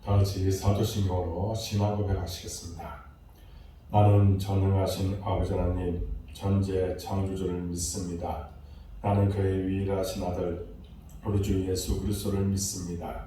다 같이 사도신경으로 신앙 고백하시겠습니다. 나는 전능하신 아버지 하나님 전제 창조주를 믿습니다. 나는 그의 유일하신 아들 우리 주 예수 그리스도를 믿습니다.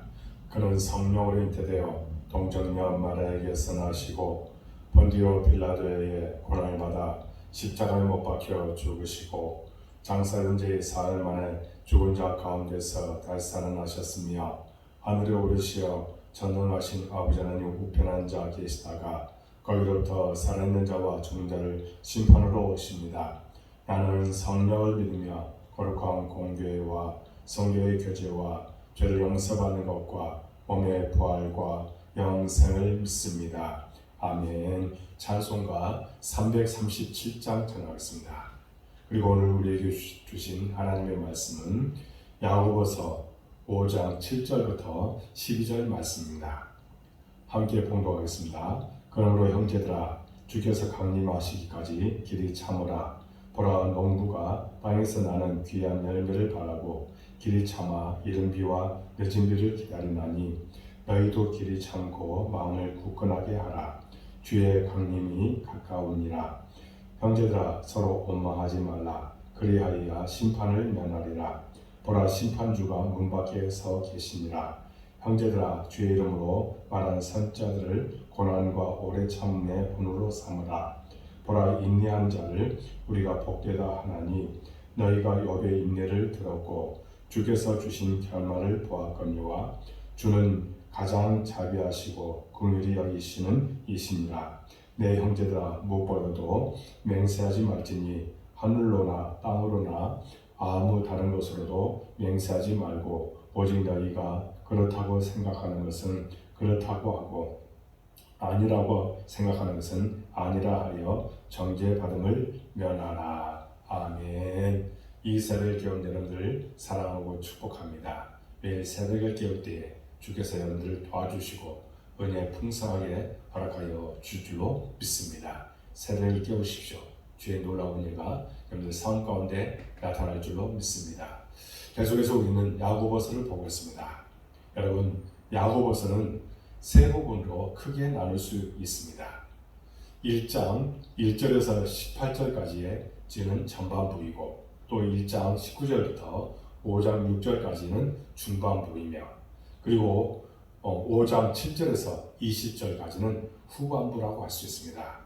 그는 성령으로 잉태되어 동정녀 마리아에게서 나시고 본디오 빌라도에게 고난을 받아 십자가에 못 박혀 죽으시고 장사된 지 사흘 만에 죽은 자 가운데서 다시 살아나셨으며 하늘에 오르시어 전능하신 아버지 하나님 우편에 앉아 계시다가 거기로부터 살아있는 자와 죽은 자를 심판으로 오십니다. 나는 성령을 믿으며 거룩한 공교회와 성교의 교제와 죄를 용서받는 것과 몸의 부활과 영생을 믿습니다. 아멘. 찬송가 337장 전하겠습니다. 그리고 오늘 우리에게 주신 하나님의 말씀은 야고보서 5장 7절부터 12절 말씀입니다. 함께 봉독하겠습니다. 그러므로 형제들아 주께서 강림하시기까지 길이 참으라. 보라 농부가 땅에서 나는 귀한 열매를 바라고 길이 참아 이른 비와 늦은 비를 기다리나니 너희도 길이 참고 마음을 굳건하게 하라. 주의 강림이 가까우니라. 형제들아 서로 원망하지 말라. 그리하여 심판을 면하리라. 보라 심판주가 문 밖에 서 계시니라. 형제들아 주의 이름으로 말한 선자들을 고난과 오래 참음의 본으로 삼으라. 보라 인내한 자를 우리가 복되다 하나니 너희가 욥의 인내를 들었고 주께서 주신 결말을 보았거니와 주는 가장 자비하시고 긍휼히 여기시는 이시니라. 내 형제들아 무엇보다도 맹세하지 말지니 하늘로나 땅으로나 아무 다른 것으로도 맹세하지 말고 오직 너희가 그렇다고 생각하는 것은 그렇다고 하고 아니라고 생각하는 것은 아니라 하여 정죄받음을 면하라. 아멘. 이 새벽을 깨운 여러분들 사랑하고 축복합니다. 매일 새벽을 깨울 때에 주께서 여러분들을 도와주시고 은혜 풍성하게 허락하여 줄 줄로 믿습니다. 새벽을 깨우십시오. 주의 놀라운 은혜가 여러분들 삶 가운데 나타날 줄로 믿습니다. 계속해서 우리는 야고보서를 보고 있습니다. 여러분, 야고보서는 세 부분으로 크게 나눌 수 있습니다. 1장 1절에서 18절까지의 지는 전반부이고 또 1장 19절부터 5장 6절까지는 중반부이며 그리고 5장 7절에서 20절까지는 후반부라고 할 수 있습니다.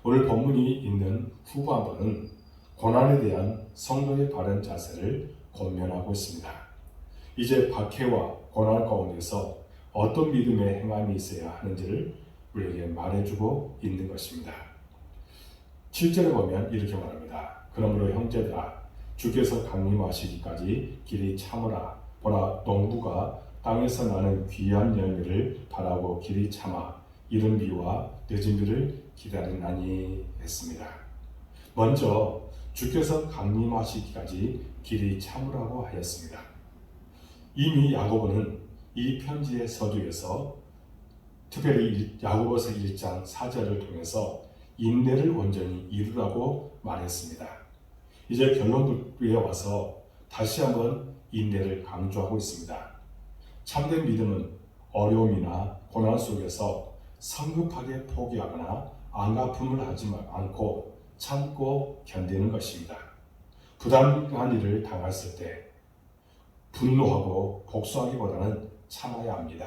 오늘 본문이 있는 후반부는 고난에 대한 성도의 바른 자세를 권면하고 있습니다. 이제 박해와 고난 가운데서 어떤 믿음의 행함이 있어야 하는지를 우리에게 말해주고 있는 것입니다. 7절에 보면 이렇게 말합니다. 그러므로 형제들아 주께서 강림하시기까지 길이 참으라. 보라 농부가 땅에서 나는 귀한 열매를 바라고 길이 참아 이른 비와 늦은 비를 기다리나니 했습니다. 먼저 주께서 강림하시기까지 길이 참으라고 하였습니다. 이미 야고보는 이 편지의 서두에서 특별히 야고보서 1장 4절을 통해서 인내를 온전히 이루라고 말했습니다. 이제 결론부에 와서 다시 한번 인내를 강조하고 있습니다. 참된 믿음은 어려움이나 고난 속에서 성급하게 포기하거나 안갚음을 하지 않고 참고 견디는 것입니다. 부당한 일을 당했을 때 분노하고 복수하기보다는 참아야 합니다.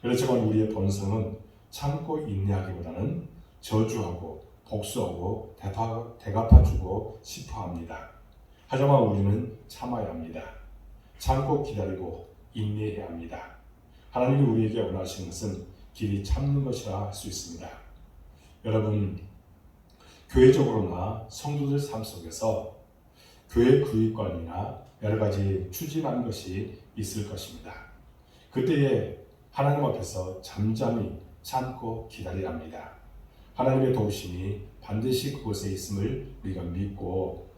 그렇지만 우리의 본성은 참고 인내하기보다는 저주하고 복수하고 대갚아주고 싶어합니다. 하지만 우리는 참아야 합니다. 참고 기다리고 인내해야 합니다. 하나님이 우리에게 원하시는 것은 길이 참는 것이라 할 수 있습니다. 여러분, 교회적으로나 성도들 삶 속에서 교회 구입관이나 여러 가지 추진하는 것이 있을 것입니다. 그때에 하나님 앞에서 잠잠히 참고 기다려야 합니다. 하나님의 도우심이 반드시 그곳에 있음을 우리가 믿고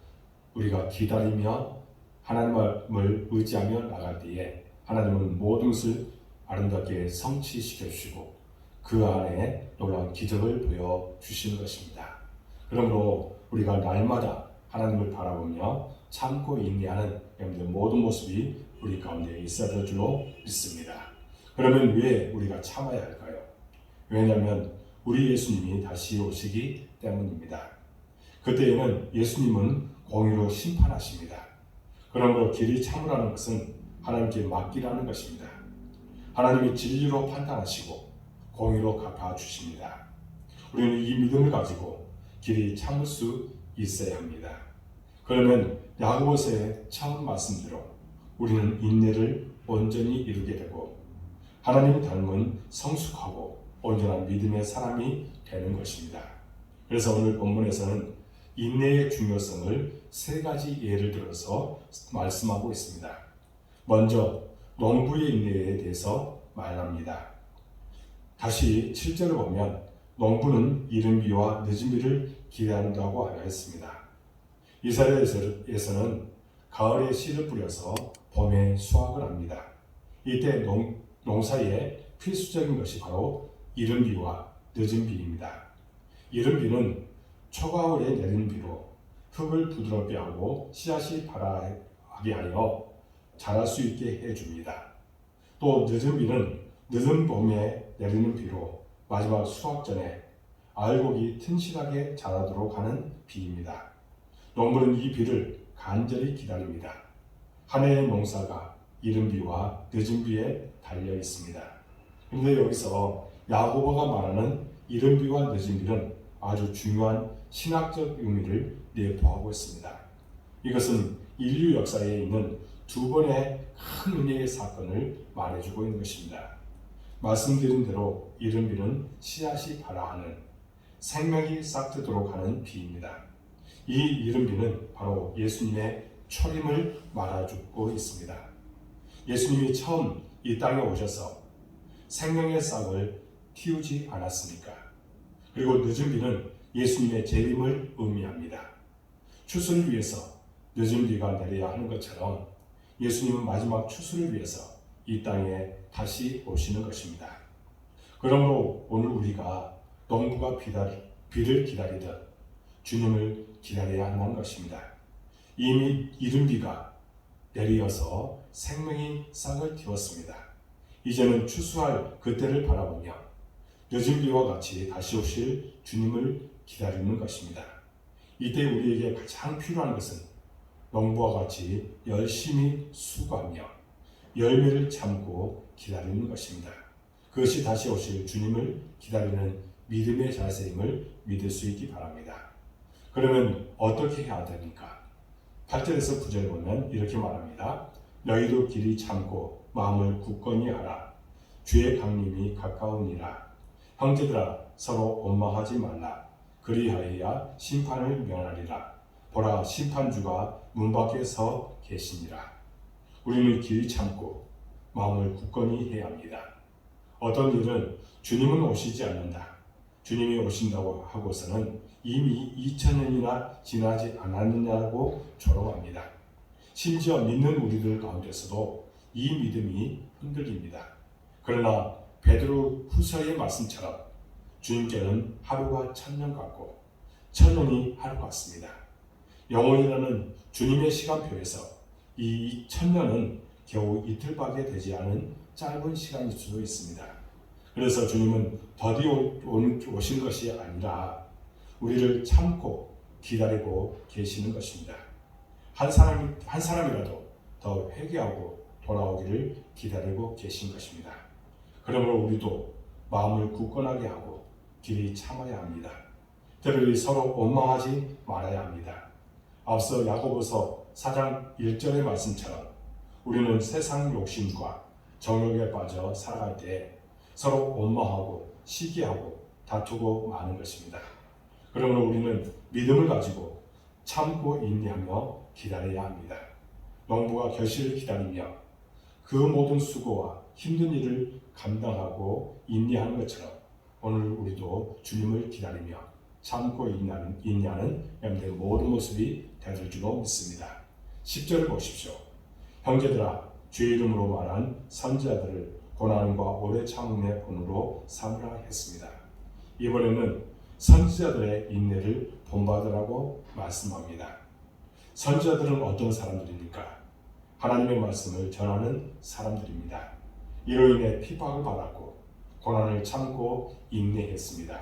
우리가 기다리며 하나님을 의지하며 나갈 때에 하나님은 모든 것을 아름답게 성취시켜 주시고 그 안에 놀라운 기적을 보여주시는 것입니다. 그러므로 우리가 날마다 하나님을 바라보며 참고 인내하는 여러분들 모든 모습이 우리 가운데 있어야 될 줄로 믿습니다. 그러면 왜 우리가 참아야 할까요? 왜냐하면 우리 예수님이 다시 오시기 때문입니다. 그때에는 예수님은 공의로 심판하십니다. 그러므로 길이 참으라는 것은 하나님께 맡기라는 것입니다. 하나님이 진리로 판단하시고 공의로 갚아주십니다. 우리는 이 믿음을 가지고 길이 참을 수 있어야 합니다. 그러면 야고보서의 처음 말씀대로 우리는 인내를 온전히 이루게 되고 하나님 닮은 성숙하고 온전한 믿음의 사람이 되는 것입니다. 그래서 오늘 본문에서는 인내의 중요성을 세 가지 예를 들어서 말씀하고 있습니다. 먼저 농부의 인내에 대해서 말합니다. 다시 7절을 보면 농부는 이른 비와 늦은 비를 기다린다고 하여 했습니다. 이스라엘에서는 가을에 씨를 뿌려서 봄에 수확을 합니다. 이때 농사에 필수적인 것이 바로 이른 비와 늦은 비입니다. 이른 비는 초가을에 내리는 비로 흙을 부드럽게 하고 씨앗이 발하게 하여 자랄 수 있게 해줍니다. 또 늦은 비는 늦은 봄에 내리는 비로 마지막 수확 전에 알곡이 튼실하게 자라도록 하는 비입니다. 농부는 이 비를 간절히 기다립니다. 한 해의 농사가 이른 비와 늦은 비에 달려 있습니다. 그런데 여기서 야고보가 말하는 이른 비와 늦은 비는 아주 중요한 신학적 의미를 내포하고 있습니다. 이것은 인류 역사에 있는 두 번의 큰 은혜의 사건을 말해주고 있는 것입니다. 말씀드린 대로 이른 비는 씨앗이 발아하는 생명이 싹트도록 하는 비입니다. 이 이른 비는 바로 예수님의 초림을 말해주고 있습니다. 예수님이 처음 이 땅에 오셔서 생명의 싹을 틔우지 않았습니까? 그리고 늦은 비는 예수님의 재림을 의미합니다. 추수를 위해서 늦은 비가 내려야 하는 것처럼 예수님은 마지막 추수를 위해서 이 땅에 다시 오시는 것입니다. 그러므로 오늘 우리가 농부가 비를 기다리듯 주님을 기다려야 하는 것입니다. 이미 이른 비가 내리어서 생명이 싹을 틔웠습니다. 이제는 추수할 그때를 바라보며 늦은 비와 같이 다시 오실 주님을 기다리는 것입니다. 이때 우리에게 가장 필요한 것은 농부와 같이 열심히 수고하며 열매를 참고 기다리는 것입니다. 그것이 다시 오실 주님을 기다리는 믿음의 자세임을 믿을 수 있기 바랍니다. 그러면 어떻게 해야 됩니까? 8절에서 9절에 보면 이렇게 말합니다. 너희도 길이 참고 마음을 굳건히 하라. 주의 강림이 가까우니라. 형제들아 서로 원망하지 말라. 그리하여야 심판을 면하리라. 보라 심판주가 문 밖에 서 계시니라. 우리는 길이 참고 마음을 굳건히 해야 합니다. 어떤 일은 주님은 오시지 않는다. 주님이 오신다고 하고서는 이미 2000년이나 지나지 않았느냐고 조롱합니다. 심지어 믿는 우리들 가운데서도 이 믿음이 흔들립니다. 그러나 베드로 후서의 말씀처럼 주님께는 하루가 1000년 같고 1000년이 하루 같습니다. 영원이라는 주님의 시간표에서 이 1000년은 겨우 이틀밖에 되지 않은 짧은 시간일 수도 있습니다. 그래서 주님은 더디 오신 것이 아니라 우리를 참고 기다리고 계시는 것입니다. 한 사람이라도 더 회개하고 돌아오기를 기다리고 계신 것입니다. 그러므로 우리도 마음을 굳건하게 하고 길이 참아야 합니다. 특별히 서로 원망하지 말아야 합니다. 앞서 야고보서 4장 1절의 말씀처럼 우리는 세상 욕심과 정욕에 빠져 살아갈 때 서로 원망하고 시기하고 다투고 마는 것입니다. 그러므로 우리는 믿음을 가지고 참고 인내하며 기다려야 합니다. 농부가 결실을 기다리며 그 모든 수고와 힘든 일을 감당하고 인내하는 것처럼 오늘 우리도 주님을 기다리며 참고 인내하는 여러분들의 모든 모습이 되실 줄로 믿습니다. 10절을 보십시오. 형제들아 주의 이름으로 말한 선지자들을 고난과 오래 참음의 본으로 삼으라 했습니다. 이번에는 선지자들의 인내를 본받으라고 말씀합니다. 선지자들은 어떤 사람들입니까? 하나님의 말씀을 전하는 사람들입니다. 이로 인해 핍박을 받았고 고난을 참고 인내했습니다.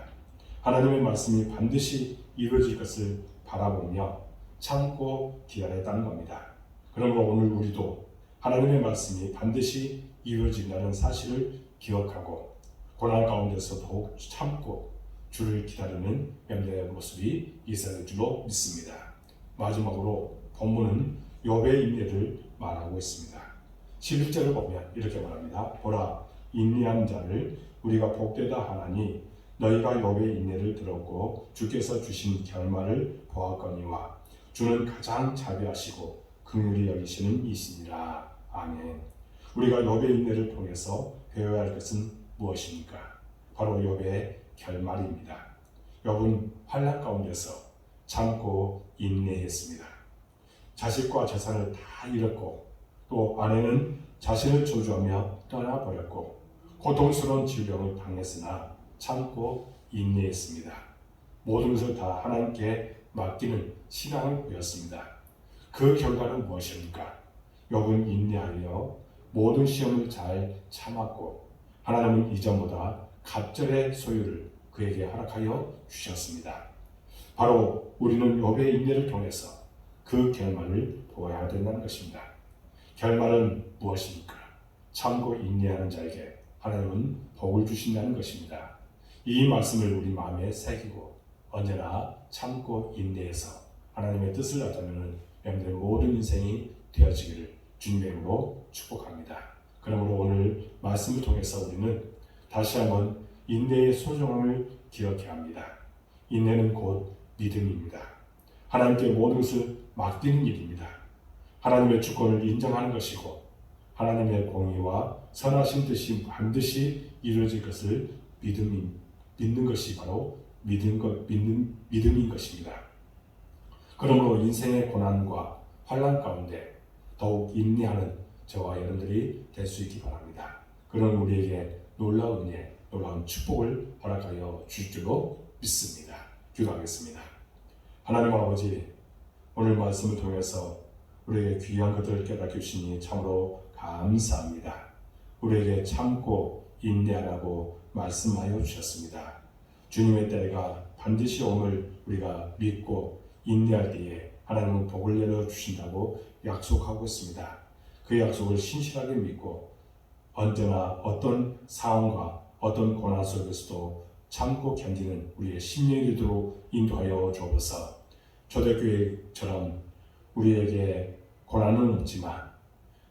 하나님의 말씀이 반드시 이루어질 것을 바라보며 참고 기다렸다는 겁니다. 그러므로 오늘 우리도 하나님의 말씀이 반드시 이루어진다는 사실을 기억하고 고난 가운데서 더욱 참고 주를 기다리는 여러분의 모습이 있어야 될 줄로 믿습니다. 마지막으로 본문은 욥의 인내를 말하고 있습니다. 11절을 보면 이렇게 말합니다. 보라, 인내한 자를 우리가 복되다 하나니 너희가 욥의 인내를 들었고 주께서 주신 결말을 보았거니와 주는 가장 자비하시고 긍휼히 여기시는 이시니라. 아멘. 우리가 욥의 인내를 통해서 배워야 할 것은 무엇입니까? 바로 욥의 결말입니다. 욥은 환난 가운데서 참고 인내했습니다. 자식과 재산을 다 잃었고 또 아내는 자신을 저주하며 떠나버렸고 고통스러운 질병을 당했으나 참고 인내했습니다. 모든 것을 다 하나님께 맡기는 신앙을 보였습니다. 그 결과는 무엇입니까? 욥은 인내하여 모든 시험을 잘 참았고 하나님은 이전보다 갑절의 소유를 그에게 허락하여 주셨습니다. 바로 우리는 욥의 인내를 통해서 그 결말을 보아야 된다는 것입니다. 결말은 무엇입니까? 참고 인내하는 자에게 하나님은 복을 주신다는 것입니다. 이 말씀을 우리 마음에 새기고 언제나 참고 인내해서 하나님의 뜻을 알자면 여러분들의 모든 인생이 되어지기를 주님으로 축복합니다. 그러므로 오늘 말씀을 통해서 우리는 다시 한번 인내의 소중함을 기억해야 합니다. 인내는 곧 믿음입니다. 하나님께 모든 것을 맡기는 일입니다. 하나님의 주권을 인정하는 것이고 하나님의 공의와 선하신 뜻이 반드시 이루어질 것을 믿는 것이 바로 믿음인 것입니다. 그러므로 인생의 고난과 환난 가운데 더욱 인내하는 저와 여러분들이 될 수 있기 바랍니다. 그런 우리에게 놀라운 은혜, 놀라운 축복을 허락하여 주실 줄로 믿습니다. 기도하겠습니다. 하나님 아버지, 오늘 말씀을 통해서 우리에게 귀한 것들을 깨닫게 주시니 참으로 감사합니다. 우리에게 참고 인내하라고 말씀하여 주셨습니다. 주님의 때가 반드시 오늘 우리가 믿고 인내할 때에 하나님은 복을 내려주신다고 약속하고 있습니다. 그 약속을 신실하게 믿고 언제나 어떤 상황과 어떤 고난 속에서도 참고 견디는 우리의 심령이 되도록 인도하여 주옵소서. 초대교회처럼 우리에게 고난은 없지만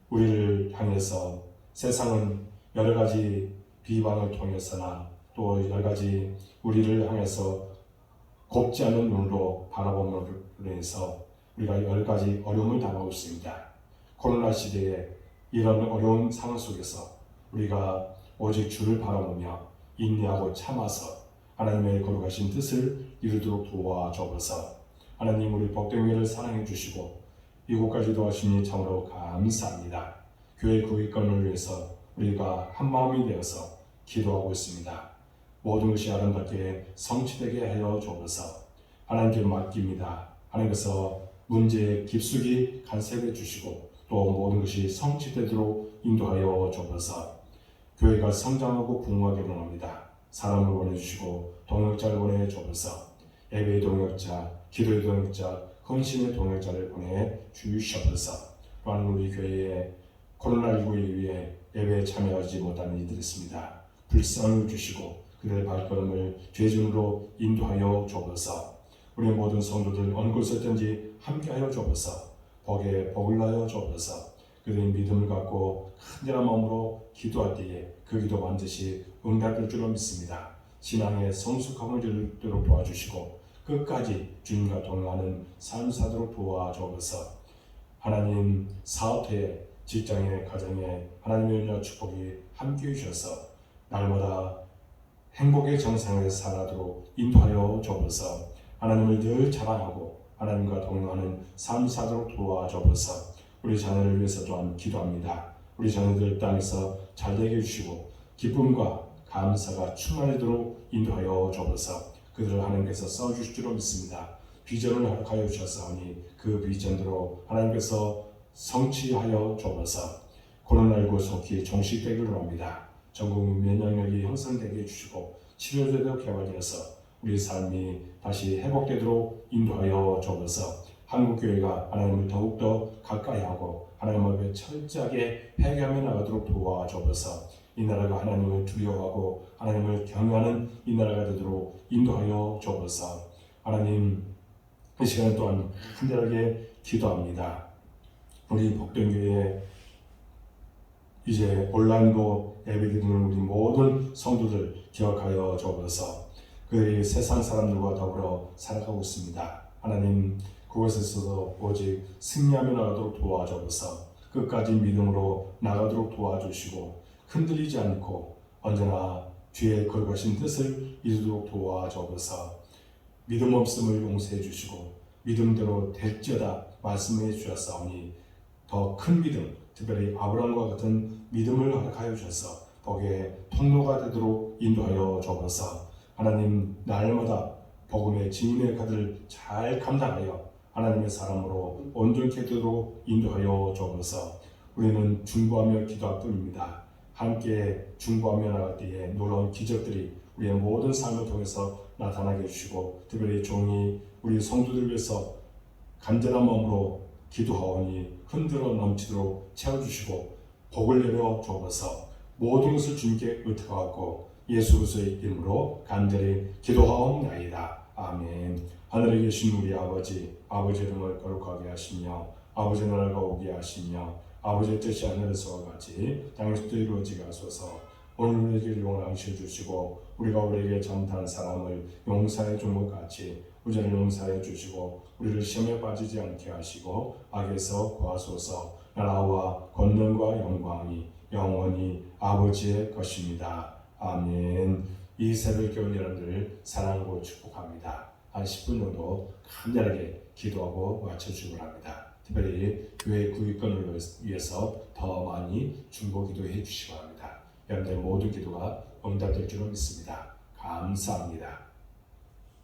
우리를 향해서 세상은 여러 가지 비방을 통해서나 또 여러 가지 우리를 향해서 곱지 않은 눈으로 바라봄으로 인해서 우리가 여러 가지 어려움을 당하고 있습니다. 코로나 시대에 이런 어려운 상황 속에서 우리가 오직 주를 바라보며 인내하고 참아서 하나님의 거룩하신 뜻을 이루도록 도와주옵소서. 하나님, 우리 복된교회를 사랑해 주시고 이곳까지도 하시니 참으로 감사합니다. 교회 구위권을 위해서 우리가 한마음이 되어서 기도하고 있습니다. 모든 것이 아름답게 성취되게 하여 주옵소서. 하나님께 맡깁니다. 하나님께서 문제의 깊숙이 간섭해 주시고 또 모든 것이 성취되도록 인도하여 주옵소서. 교회가 성장하고 부흥하게 원합니다. 사람을 보내주시고 동역자를 보내주옵소서. 예배의 동역자, 기도의 동역자, 헌신의 동역자를 보내주시옵소서. 또한 우리 교회에 코로나19에 의해 예배에 참여하지 못하는 이들이 있습니다. 불쌍을 주시고 그들의 발걸음을 죄준으로 인도하여 주옵소서. 우리 모든 성도들 어느 곳에든지 함께하여 주옵소서. 복에 복을 하여 주옵소서. 그들의 믿음을 갖고 간절한 마음으로 기도할 때에 그 기도 반드시 응답될 줄로 믿습니다. 신앙의 성숙함을 이루도록 도와주시고 끝까지 주님과 동행하는 삶 사도록 도와주옵소서. 하나님, 사업에, 직장에, 가정에 하나님의 은혜와 축복이 함께해 주셔서 날마다 행복의 정상에서 살아도록 인도하여 주옵소서. 하나님을 늘 자랑하고 하나님과 동행하는 삶 사도록 도와주옵소서. 우리 자녀를 위해서 또한 기도합니다. 우리 자녀들 땅에서 잘되게 해주시고 기쁨과 감사가 충만하도록 인도하여 주옵소서. 그들을 하나님께서 써주실 줄로 믿습니다. 비전을 허락하여 주셨사오니 그 비전대로 하나님께서 성취하여 주옵소서. 코로나19 속히 종식되기를 합니다. 전국 면역력이 형성되게 해주시고 치료제도 개발되어서 우리 삶이 다시 회복되도록 인도하여 주옵소서. 한국교회가 하나님을 더욱더 가까이 하고 하나님 앞에 철저하게 회개하며 나가도록 도와주옵소서. 이 나라가 하나님을 두려워하고 하나님을 경외하는 이 나라가 되도록 인도하여 주옵소서. 하나님, 이 시간 또한 간절하게 기도합니다. 우리 복된교회 이제 온라인도 예배드리는 우리 모든 성도들 기억하여 주옵소서. 그들이 세상 사람들과 더불어 살아가고 있습니다. 하나님, 그곳에 있어서 오직 승리하며 나가도록 도와주옵소서. 끝까지 믿음으로 나가도록 도와주시고 흔들리지 않고 언제나 뒤에 걸어가신 뜻을 이루도록 도와주옵소서. 믿음 없음을 용서해 주시고 믿음대로 될지어다 말씀해 주셨사오니 더 큰 믿음, 특별히 아브라함과 같은 믿음을 허락하여 주셔서 복의 통로가 되도록 인도하여 주옵소서. 하나님, 날마다 복음의 증인의 카드를 잘 감당하여 하나님의 사람으로 온전케 되도록 인도하여 주옵소서. 우리는 중보하며 기도할 뿐입니다. 함께 중보하며 나갈 때에 놀라운 기적들이 우리의 모든 삶을 통해서 나타나게 해주시고 특별히 종이 우리 성도들 위해서 간절한 마음으로 기도하오니 흔들어 넘치도록 채워주시고 복을 내려 주옵소서. 모든 것을 주님께 의탁하고 예수 그리스도의 이름으로 간절히 기도하옵나이다. 아멘. 하늘에 계신 우리 아버지, 아버지의 이름을 거룩하게 하시며 아버지의 나라가 오게 하시며 아버지의 뜻이 하늘에서와 같이 땅에서도 이루어지게 하소서. 오늘 우리에게 용을 항시해 주시고 우리가 우리에게 잘못한 사람을 용서해 준 것 같이 우리를 용서해 주시고 우리를 시험에 빠지지 않게 하시고 악에서 구하소서. 나라와 권능과 영광이 영원히 아버지의 것입니다. 아멘. 이 새벽 교회 여러분들을 사랑하고 축복합니다. 한 10분 정도 간절하게 기도하고 마쳐주기 바랍니다. 특별히 교회 구입권을 위해서 더 많이 중보 기도해 주시기 바랍니다. 여러분의 모든 기도가 응답될 줄로 믿습니다. 감사합니다.